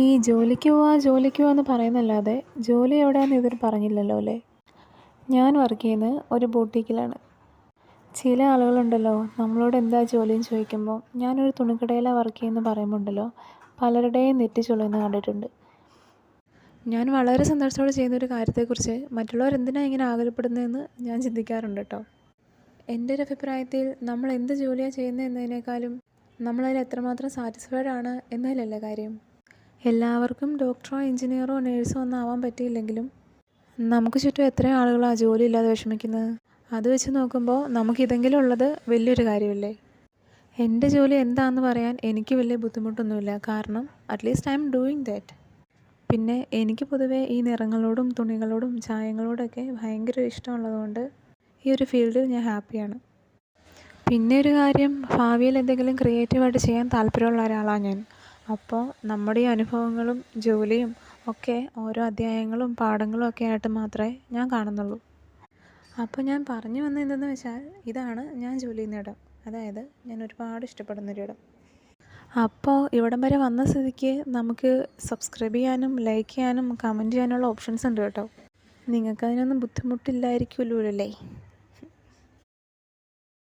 ഈ ജോലിക്ക് പോവാ എന്ന് പറയുന്നല്ലാതെ ജോലി എവിടെയാണെന്ന് ഇതുവരെ പറഞ്ഞില്ലല്ലോ അല്ലേ? ഞാൻ വർക്ക് ചെയ്യുന്നത് ഒരു ബൊട്ടീക്കിലാണ്. ചില ആളുകളുണ്ടല്ലോ നമ്മളോട് എന്താ ജോലിയെന്ന് ചോദിക്കുമ്പോൾ ഞാനൊരു തുണിക്കടയിലാണ് വർക്ക് ചെയ്യുന്നത് പറയുമ്പോൾ ഉണ്ടല്ലോ പലരുടെയും നെറ്റി ചുളിയുന്നത് കണ്ടിട്ടുണ്ട്. ഞാൻ വളരെ സന്തോഷത്തോടെ ചെയ്യുന്നൊരു കാര്യത്തെക്കുറിച്ച് മറ്റുള്ളവരെന്തിനാണ് ഇങ്ങനെ ആകുലപ്പെടുന്നതെന്ന് ഞാൻ ചിന്തിക്കാറുണ്ട് കേട്ടോ. എൻ്റെ ഒരു അഭിപ്രായത്തിൽ നമ്മൾ എന്ത് ജോലിയാണ് ചെയ്യുന്നത് എന്നതിനേക്കാളും നമ്മളതിൽ എത്രമാത്രം സാറ്റിസ്ഫൈഡ് ആണ് എന്നതിലല്ലേ കാര്യം. എല്ലാവർക്കും ഡോക്ടറോ എഞ്ചിനീയറോ നേഴ്സോ ഒന്നും ആവാൻ പറ്റിയില്ലെങ്കിലും നമുക്ക് ചുറ്റും എത്രയോ ആളുകളാണ് ജോലിയില്ലാതെ വിഷമിക്കുന്നത്. അത് വെച്ച് നോക്കുമ്പോൾ നമുക്കിതെങ്കിലും ഉള്ളത് വലിയൊരു കാര്യമല്ലേ. എൻ്റെ ജോലി എന്താണെന്ന് പറയാൻ എനിക്ക് വലിയ ബുദ്ധിമുട്ടൊന്നുമില്ല, കാരണം at least I am doing that. പിന്നെ എനിക്ക് പൊതുവേ ഈ നിറങ്ങളോടും തുണികളോടും ചായങ്ങളോടൊക്കെ ഭയങ്കര ഇഷ്ടമുള്ളതുകൊണ്ട് ഈ ഒരു ഫീൽഡിൽ ഞാൻ ഹാപ്പിയാണ്. പിന്നെ ഒരു കാര്യം, ഭാവിയിൽ എന്തെങ്കിലും ക്രിയേറ്റീവായിട്ട് ചെയ്യാൻ താല്പര്യമുള്ള ഒരാളാണ് ഞാൻ. അപ്പോൾ നമ്മുടെ ഈ അനുഭവങ്ങളും ജോലിയും ഒക്കെ ഓരോ അധ്യായങ്ങളും പാഠങ്ങളും ഒക്കെ ആയിട്ട് മാത്രമേ ഞാൻ കാണുന്നുള്ളൂ. അപ്പോൾ ഞാൻ പറഞ്ഞു വന്നത് എന്തെന്ന് വെച്ചാൽ, ഇതാണ് ഞാൻ ജോലി ചെയ്യുന്ന ഇടം, അതായത് ഞാൻ ഒരുപാട് ഇഷ്ടപ്പെടുന്നൊരിടം. അപ്പോൾ ഇവിടം വരെ വന്ന സ്ഥിതിക്ക് നമുക്ക് സബ്സ്ക്രൈബ് ചെയ്യാനും ലൈക്ക് ചെയ്യാനും കമൻറ്റ് ചെയ്യാനുള്ള ഓപ്ഷൻസ് ഉണ്ട് കേട്ടോ. നിങ്ങൾക്കതിനൊന്നും ബുദ്ധിമുട്ടില്ലായിരിക്കുമല്ലോ അല്ലേ?